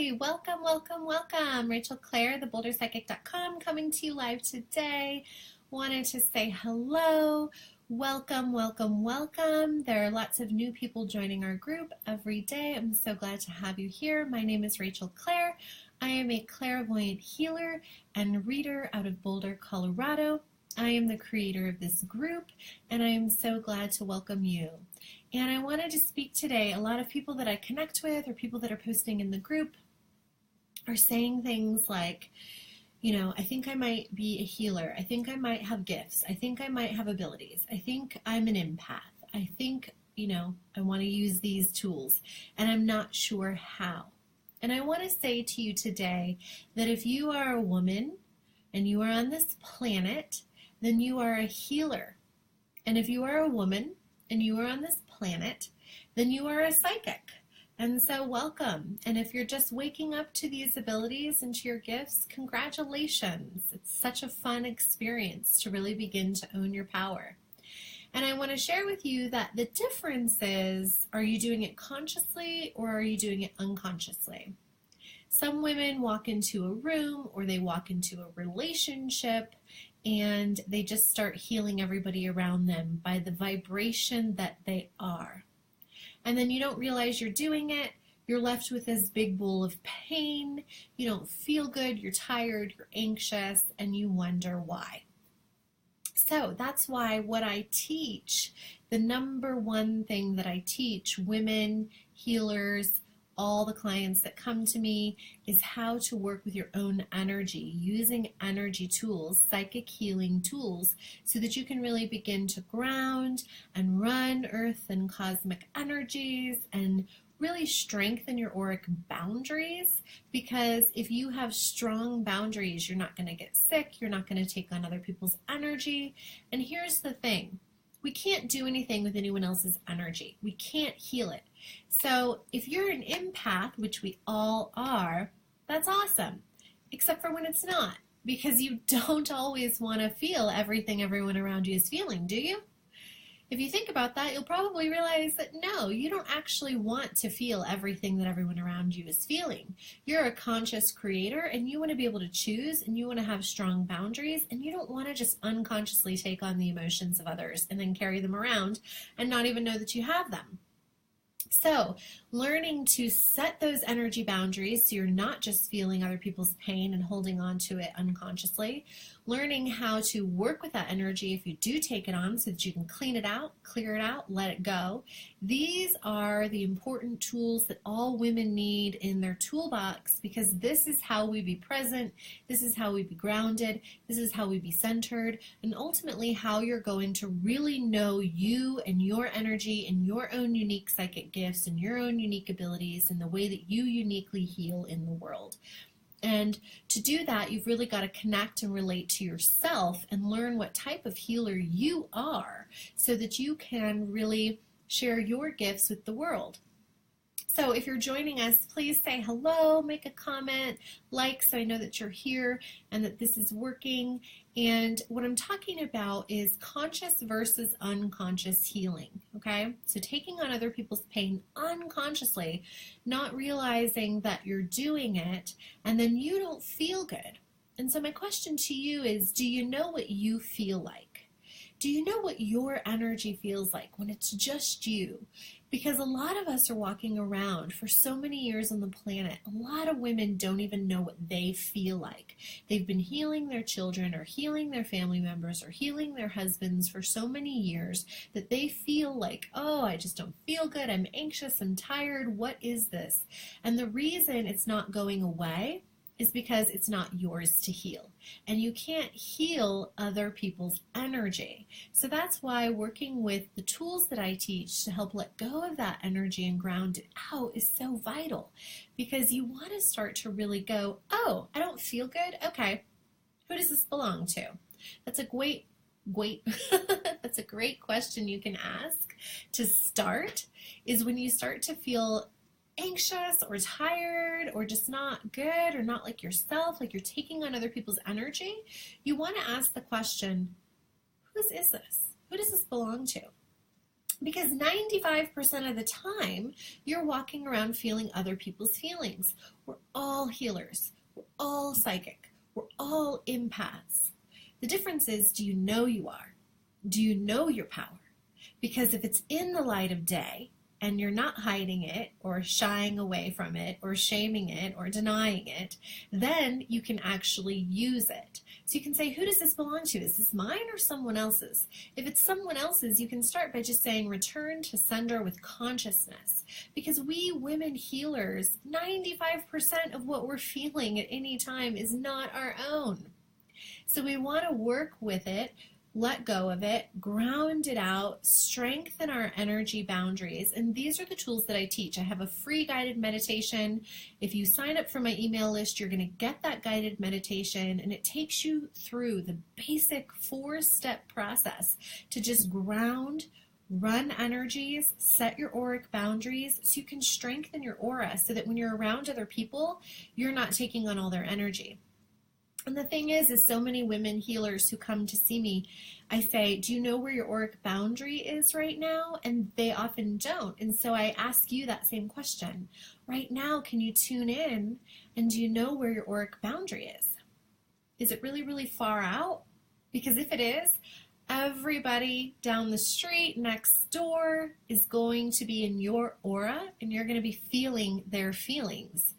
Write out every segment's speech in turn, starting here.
Hi, welcome, welcome, welcome. Rachel Clare, theBoulderPsychic.com, coming to you live today. Wanted to say hello, welcome, welcome, welcome. There are lots of new people joining our group every day. I'm so glad to have you here. My name is Rachel Clare. I am a clairvoyant healer and reader out of Boulder, Colorado. I am the creator of this group, and I am so glad to welcome you. And I wanted to speak today. A lot of people that I connect with or people that are posting in the group are saying things like, I think I might be a healer. I think I might have gifts. I think I might have abilities. I think I'm an empath. I think, I want to use these tools, and I'm not sure how. And I want to say to you today that if you are a woman and you are on this planet, then you are a healer. And if you are a woman and you are on this planet, then you are a psychic. And so welcome. And if you're just waking up to these abilities and to your gifts, congratulations. It's such a fun experience to really begin to own your power. And I want to share with you that the difference is, are you doing it consciously or are you doing it unconsciously? Some women walk into a room or they walk into a relationship and they just start healing everybody around them by the vibration that they are. And then you don't realize you're doing it. You're left with this big bowl of pain. You don't feel good. You're tired. You're anxious. And you wonder why. So that's why what I teach, the number one thing that I teach women, healers, all the clients that come to me, is how to work with your own energy, using energy tools, psychic healing tools, so that you can really begin to ground and run earth and cosmic energies and really strengthen your auric boundaries. Because if you have strong boundaries, you're not going to get sick, you're not going to take on other people's energy. And here's the thing. We can't do anything with anyone else's energy. We can't heal it. So if you're an empath, which we all are, that's awesome, except for when it's not, because you don't always want to feel everything everyone around you is feeling, do you? If you think about that, you'll probably realize that no, you don't actually want to feel everything that everyone around you is feeling. You're a conscious creator and you want to be able to choose and you want to have strong boundaries and you don't want to just unconsciously take on the emotions of others and then carry them around and not even know that you have them. So learning to set those energy boundaries so you're not just feeling other people's pain and holding on to it unconsciously, learning how to work with that energy if you do take it on so that you can clean it out, clear it out, let it go. These are the important tools that all women need in their toolbox, because this is how we be present, this is how we be grounded, this is how we be centered, and ultimately how you're going to really know you and your energy and your own unique psychic gifts and your own unique abilities and the way that you uniquely heal in the world. And to do that, you've really got to connect and relate to yourself and learn what type of healer you are so that you can really share your gifts with the world. So if you're joining us, please say hello, make a comment, like, so I know that you're here and that this is working. And what I'm talking about is conscious versus unconscious healing, okay? So taking on other people's pain unconsciously, not realizing that you're doing it, and then you don't feel good. And so my question to you is, do you know what you feel like? Do you know what your energy feels like when it's just you? Because a lot of us are walking around for so many years on the planet. A lot of women don't even know what they feel like. They've been healing their children or healing their family members or healing their husbands for so many years that they feel like, oh, I just don't feel good. I'm anxious. I'm tired. What is this? And the reason it's not going away is because it's not yours to heal. And you can't heal other people's energy. So that's why working with the tools that I teach to help let go of that energy and ground it out is so vital. Because you want to start to really go, oh, I don't feel good? Okay, who does this belong to? That's a great that's a great question you can ask to start, is when you start to feel anxious or tired or just not good or not like yourself, like you're taking on other people's energy, you want to ask the question, whose is this? Who does this belong to? Because 95% of the time, you're walking around feeling other people's feelings. We're all healers. We're all psychic. We're all empaths. The difference is, do you know you are? Do you know your power? Because if it's in the light of day and you're not hiding it or shying away from it or shaming it or denying it, then you can actually use it. So you can say, who does this belong to? Is this mine or someone else's? If it's someone else's, you can start by just saying, return to sender with consciousness. Because we women healers, 95% of what we're feeling at any time is not our own. So we want to work with it, let go of it, ground it out, strengthen our energy boundaries. And these are the tools that I teach. I have a free guided meditation. If you sign up for my email list, you're going to get that guided meditation, and it takes you through the basic 4-step process to just ground, run energies, set your auric boundaries so you can strengthen your aura so that when you're around other people, you're not taking on all their energy. And the thing is so many women healers who come to see me, I say, do you know where your auric boundary is right now? And they often don't. And so I ask you that same question. Right now, can you tune in and do you know where your auric boundary is? Is it really, really far out? Because if it is, everybody down the street next door is going to be in your aura and you're going to be feeling their feelings.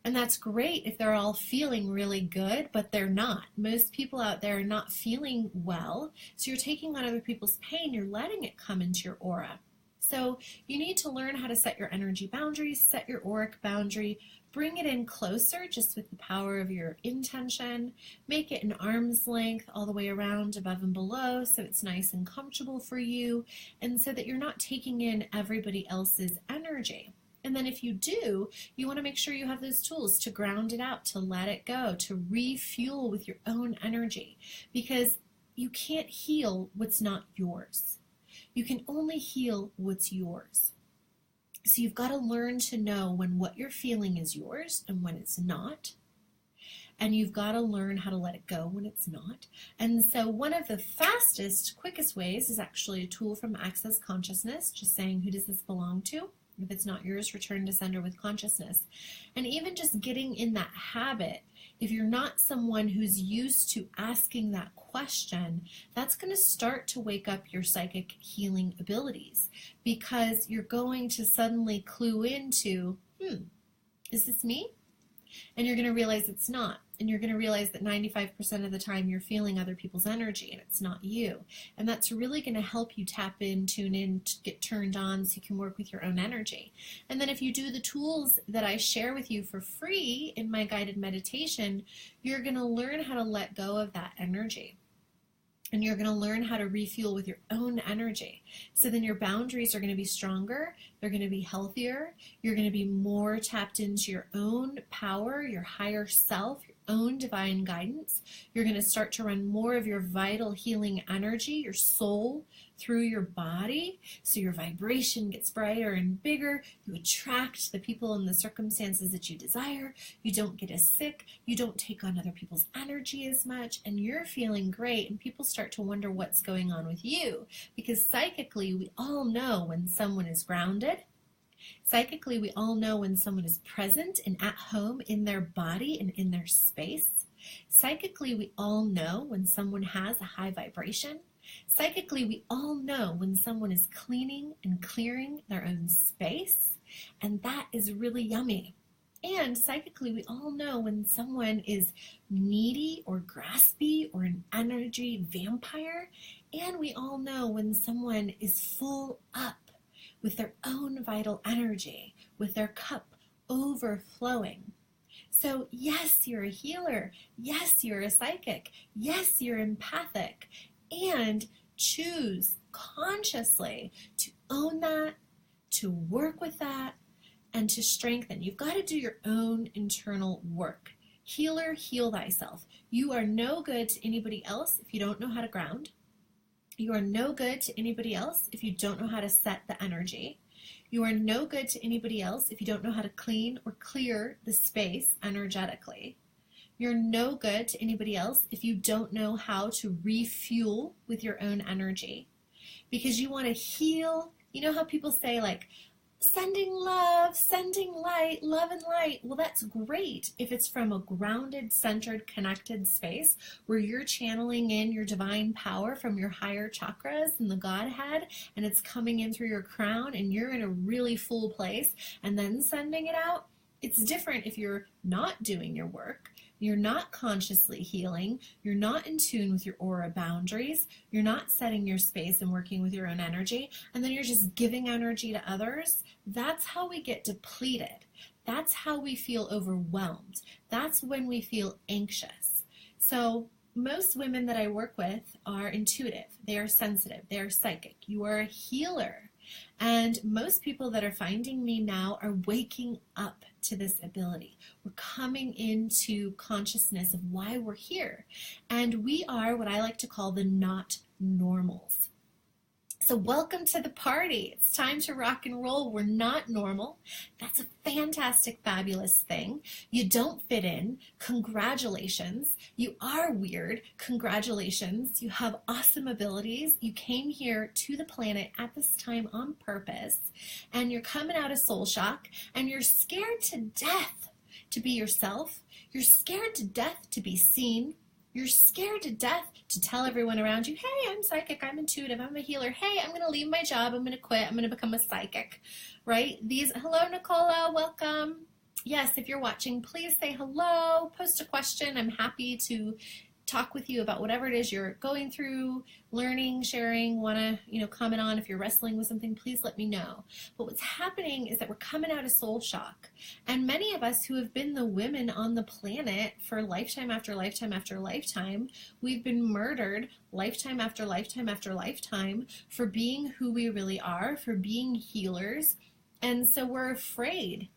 And that's great if they're all feeling really good, but they're not. Most people out there are not feeling well, so you're taking on other people's pain, you're letting it come into your aura. So you need to learn how to set your energy boundaries, set your auric boundary, bring it in closer just with the power of your intention, make it an arm's length all the way around, above and below, so it's nice and comfortable for you, and so that you're not taking in everybody else's energy. And then if you do, you want to make sure you have those tools to ground it out, to let it go, to refuel with your own energy. Because you can't heal what's not yours. You can only heal what's yours. So you've got to learn to know when what you're feeling is yours and when it's not. And you've got to learn how to let it go when it's not. And so one of the fastest, quickest ways is actually a tool from Access Consciousness, just saying, who does this belong to? If it's not yours, return to sender with consciousness. And even just getting in that habit, if you're not someone who's used to asking that question, that's going to start to wake up your psychic healing abilities, because you're going to suddenly clue into, is this me? And you're going to realize it's not. And you're going to realize that 95% of the time you're feeling other people's energy and it's not you. And that's really going to help you tap in, tune in, get turned on so you can work with your own energy. And then if you do the tools that I share with you for free in my guided meditation, you're going to learn how to let go of that energy. And you're going to learn how to refuel with your own energy. So then your boundaries are going to be stronger, they're going to be healthier, you're going to be more tapped into your own power, your higher self, your own divine guidance. You're going to start to run more of your vital healing energy, your soul, through your body, so your vibration gets brighter and bigger. You attract the people and the circumstances that you desire. You don't get as sick. You don't take on other people's energy as much, and you're feeling great, and people start to wonder what's going on with you, because psychically we all know when someone is grounded. Psychically, we all know when someone is present and at home in their body and in their space. Psychically, we all know when someone has a high vibration. Psychically, we all know when someone is cleaning and clearing their own space, and that is really yummy. And psychically, we all know when someone is needy or graspy or an energy vampire, and we all know when someone is full up with their own vital energy, with their cup overflowing. So yes, you're a healer. Yes, you're a psychic. Yes, you're empathic. And choose consciously to own that, to work with that, and to strengthen. You've got to do your own internal work. Healer, heal thyself. You are no good to anybody else if you don't know how to ground. You are no good to anybody else if you don't know how to set the energy. You are no good to anybody else if you don't know how to clean or clear the space energetically. You're no good to anybody else if you don't know how to refuel with your own energy. because you want to heal. You know how people say, like, sending love, sending light, love and light. Well, that's great if it's from a grounded, centered, connected space where you're channeling in your divine power from your higher chakras and the Godhead, and it's coming in through your crown and you're in a really full place and then sending it out. It's different if you're not doing your work. You're not consciously healing. You're not in tune with your aura boundaries. You're not setting your space and working with your own energy. And then you're just giving energy to others. That's how we get depleted. That's how we feel overwhelmed. That's when we feel anxious. So most women that I work with are intuitive. They are sensitive. They are psychic. You are a healer. And most people that are finding me now are waking up to this ability. We're coming into consciousness of why we're here. And we are what I like to call the not normals. So welcome to the party. It's time to rock and roll. We're not normal. That's a fantastic, fabulous thing. You don't fit in. Congratulations. You are weird. Congratulations. You have awesome abilities. You came here to the planet at this time on purpose, and you're coming out of soul shock, and you're scared to death to be yourself. You're scared to death to be seen. You're scared to death to tell everyone around you, hey, I'm psychic, I'm intuitive, I'm a healer. Hey, I'm going to leave my job, I'm going to quit, I'm going to become a psychic, right? Hello, Nicola, welcome. Yes, if you're watching, please say hello, post a question. I'm happy to talk with you about whatever it is you're going through, learning, sharing, want to, comment on. If you're wrestling with something, please let me know. But what's happening is that we're coming out of soul shock. And many of us who have been the women on the planet for lifetime after lifetime after lifetime, we've been murdered lifetime after lifetime after lifetime for being who we really are, for being healers. And so we're afraid.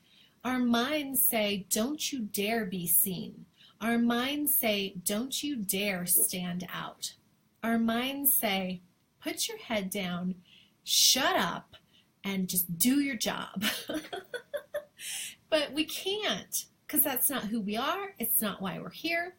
Our minds say, don't you dare be seen. Our minds say, don't you dare stand out. Our minds say, put your head down, shut up, and just do your job. But we can't, because that's not who we are. It's not why we're here.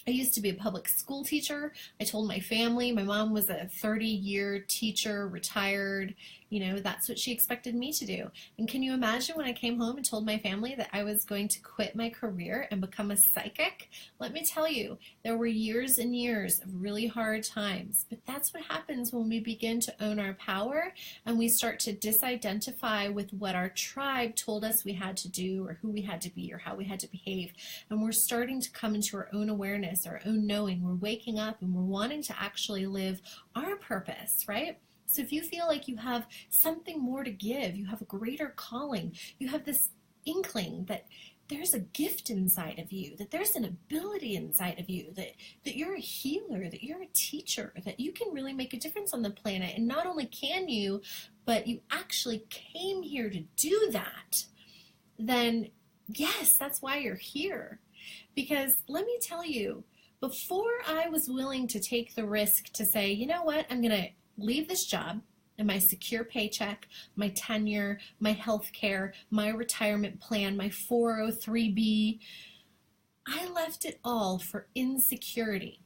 I used to be a public school teacher. I told my family, my mom was a 30-year teacher, retired. That's what she expected me to do. And can you imagine when I came home and told my family that I was going to quit my career and become a psychic? Let me tell you, there were years and years of really hard times. But that's what happens when we begin to own our power and we start to disidentify with what our tribe told us we had to do or who we had to be or how we had to behave. And we're starting to come into our own awareness, our own knowing. We're waking up and we're wanting to actually live our purpose, right? So if you feel like you have something more to give, you have a greater calling, you have this inkling that there's a gift inside of you, that there's an ability inside of you, that you're a healer, that you're a teacher, that you can really make a difference on the planet. And not only can you, but you actually came here to do that, then yes, that's why you're here. Because let me tell you, before I was willing to take the risk to say, you know what, I'm going to leave this job and my secure paycheck, my tenure, my health care, my retirement plan, my 403B. I left it all for insecurity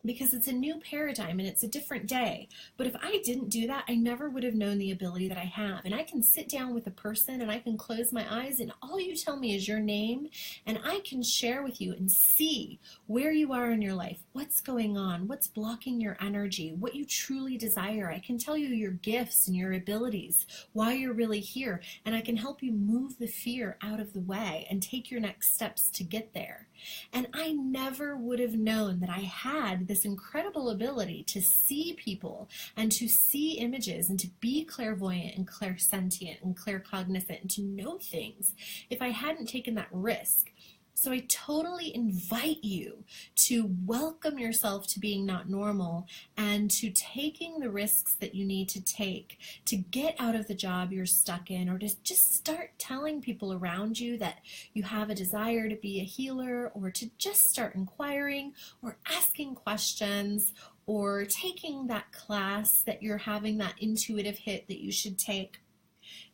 because it's a new paradigm and it's a different day. But if I didn't do that, I never would have known the ability that I have. And I can sit down with a person and I can close my eyes and all you tell me is your name, and I can share with you and see where you are in your life, what's going on, what's blocking your energy, what you truly desire. I can tell you your gifts and your abilities, why you're really here, and I can help you move the fear out of the way and take your next steps to get there. And I never would have known that I had this incredible ability to see people and to see images and to be clairvoyant and clairsentient and claircognizant and to know things if I hadn't taken that risk. So I totally invite you to welcome yourself to being not normal and to taking the risks that you need to take to get out of the job you're stuck in, or to just start telling people around you that you have a desire to be a healer, or to just start inquiring or asking questions or taking that class that you're having that intuitive hit that you should take.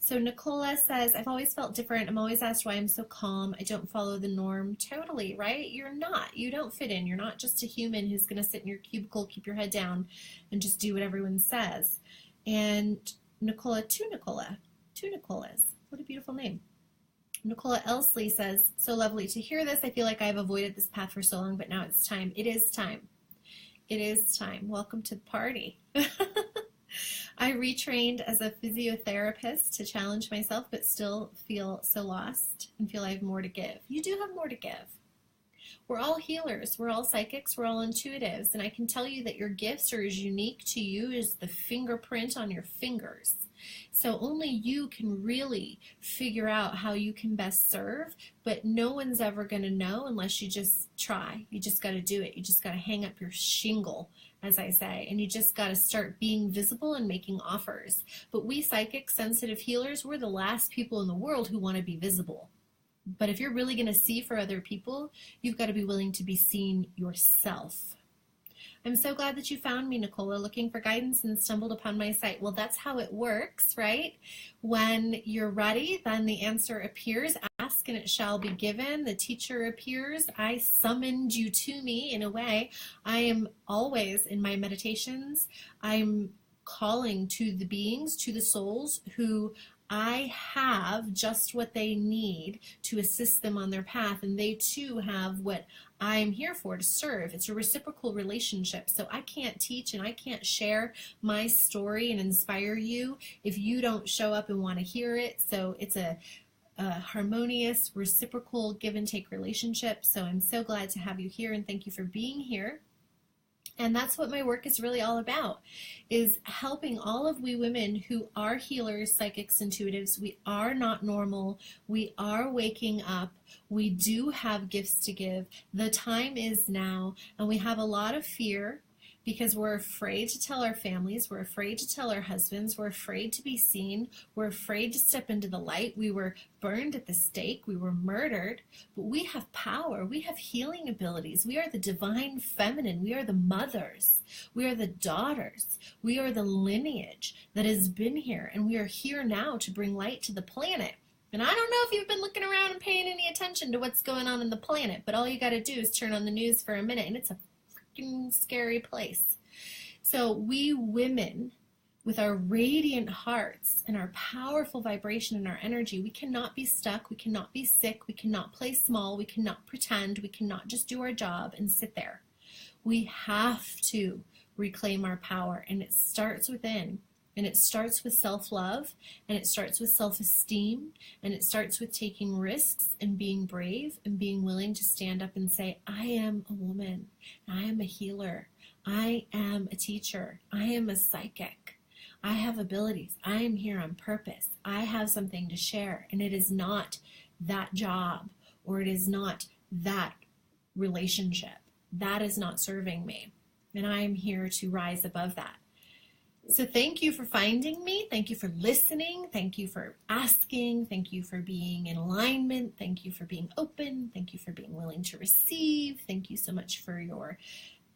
So Nicola says, I've always felt different. I'm always asked why I'm so calm. I don't follow the norm. Totally, right? You're not. You don't fit in. You're not just a human who's going to sit in your cubicle, keep your head down, and just do what everyone says. And Nicola, two Nicolas. What a beautiful name. Nicola Elsley says, so lovely to hear this. I feel like I've avoided this path for so long, but now it's time. It is time. It is time. Welcome to the party. I retrained as a physiotherapist to challenge myself, but still feel so lost and feel I have more to give. You do have more to give. We're all healers. We're all psychics. We're all intuitives. And I can tell you that your gifts are as unique to you as the fingerprint on your fingers. So only you can really figure out how you can best serve, but no one's ever going to know unless you just try. You just got to do it. You just got to hang up your shingle, as I say, and you just got to start being visible and making offers. But we psychic, sensitive healers, we're the last people in the world who want to be visible. But if you're really going to see for other people, you've got to be willing to be seen yourself. I'm so glad that you found me, Nicola, looking for guidance and stumbled upon my site. Well, that's how it works, right? When you're ready, then the answer appears. Ask and it shall be given. The teacher appears. I summoned you to me in a way. I am always in my meditations. I'm calling to the beings, to the souls who I have just what they need to assist them on their path, and they too have what I'm here for, to serve. It's a reciprocal relationship, so I can't teach and I can't share my story and inspire you if you don't show up and want to hear it. So it's a harmonious, reciprocal give and take relationship. So I'm so glad to have you here, and thank you for being here. And that's what my work is really all about, is helping all of we women who are healers, psychics, intuitives. We are not normal. We are waking up. We do have gifts to give. The time is now, and we have a lot of fear because we're afraid to tell our families, we're afraid to tell our husbands, we're afraid to be seen, we're afraid to step into the light. We were burned at the stake, we were murdered, but we have power, we have healing abilities, we are the divine feminine, we are the mothers, we are the daughters, we are the lineage that has been here, and we are here now to bring light to the planet. And I don't know if you've been looking around and paying any attention to what's going on in the planet, but all you got to do is turn on the news for a minute, and it's a scary place. So we women, with our radiant hearts and our powerful vibration and our energy, we cannot be stuck, we cannot be sick, we cannot play small, we cannot pretend, we cannot just do our job and sit there. We have to reclaim our power, and it starts within. And it starts with self-love, and it starts with self-esteem, and it starts with taking risks and being brave and being willing to stand up and say, I am a woman, I am a healer, I am a teacher, I am a psychic, I have abilities, I am here on purpose, I have something to share, and it is not that job, or it is not that relationship. That is not serving me, and I am here to rise above that. So thank you for finding me. Thank you for listening. Thank you for asking. Thank you for being in alignment. Thank you for being open. Thank you for being willing to receive. Thank you so much for your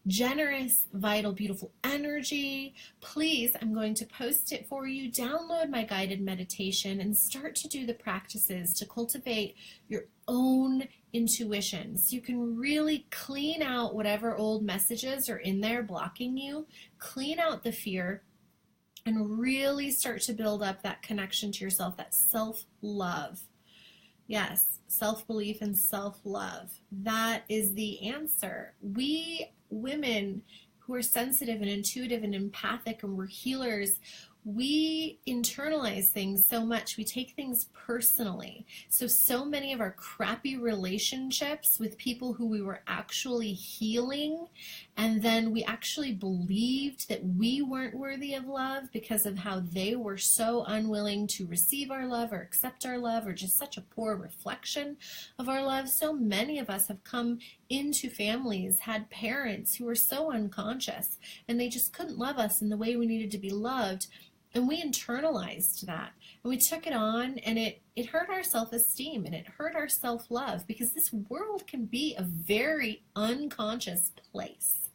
generous, vital, beautiful energy. Please, I'm going to post it for you. Download my guided meditation and start to do the practices to cultivate your own intuition, so you can really clean out whatever old messages are in there blocking you, clean out the fear, and really start to build up that connection to yourself, that self-love. Yes, self-belief and self-love. That is the answer. We women who are sensitive and intuitive and empathic, and we're healers, we internalize things so much. We take things personally. So many of our crappy relationships with people who we were actually healing, and then we actually believed that we weren't worthy of love because of how they were so unwilling to receive our love or accept our love, or just such a poor reflection of our love. So many of us have come into families, had parents who were so unconscious, and they just couldn't love us in the way we needed to be loved. And we internalized that, and we took it on, and it hurt our self-esteem, and it hurt our self-love, because this world can be a very unconscious place.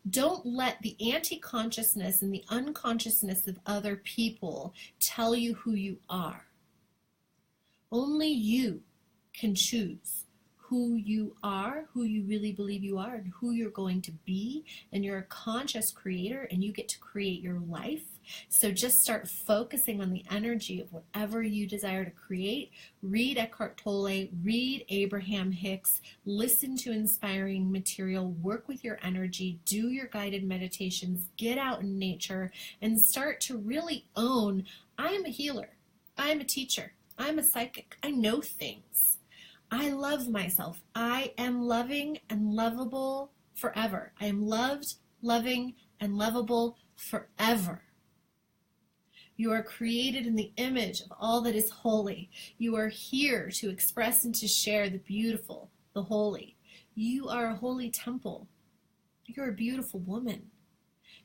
Don't let the anti-consciousness and the unconsciousness of other people tell you who you are. Only you can choose who you are, who you really believe you are, and who you're going to be. And you're a conscious creator, and you get to create your life. So just start focusing on the energy of whatever you desire to create. Read Eckhart Tolle, read Abraham Hicks, listen to inspiring material, work with your energy, do your guided meditations, get out in nature, and start to really own, I am a healer, I am a teacher, I'm a psychic, I know things. I love myself. I am loving and lovable forever. I am loved, loving, and lovable forever. You are created in the image of all that is holy. You are here to express and to share the beautiful, the holy. You are a holy temple. You're a beautiful woman.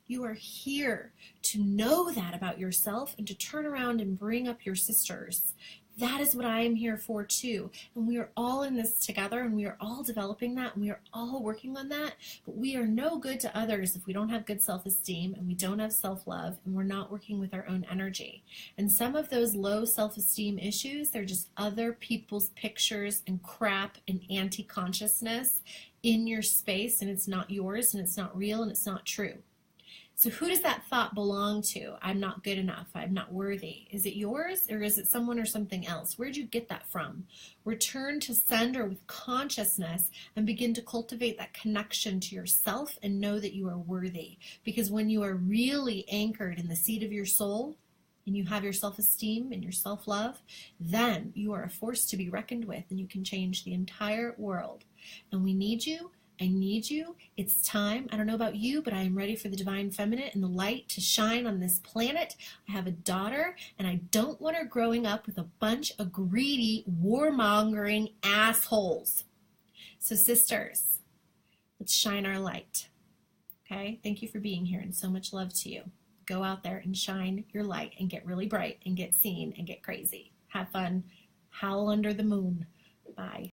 You are here to know that about yourself and to turn around and bring up your sisters. That is what I am here for too. And we are all in this together, and we are all developing that, and we are all working on that. But we are no good to others if we don't have good self-esteem, and we don't have self-love, and we're not working with our own energy. And some of those low self-esteem issues, they're just other people's pictures and crap and anti-consciousness in your space, and it's not yours, and it's not real, and it's not true. So who does that thought belong to? I'm not good enough. I'm not worthy. Is it yours, or is it someone or something else? Where'd you get that from? Return to sender with consciousness and begin to cultivate that connection to yourself and know that you are worthy. Because when you are really anchored in the seat of your soul and you have your self-esteem and your self-love, then you are a force to be reckoned with, and you can change the entire world. And we need you. I need you. It's time. I don't know about you, but I am ready for the divine feminine and the light to shine on this planet. I have a daughter, and I don't want her growing up with a bunch of greedy, warmongering assholes. So sisters, let's shine our light. Okay? Thank you for being here, and so much love to you. Go out there and shine your light and get really bright and get seen and get crazy. Have fun. Howl under the moon. Bye.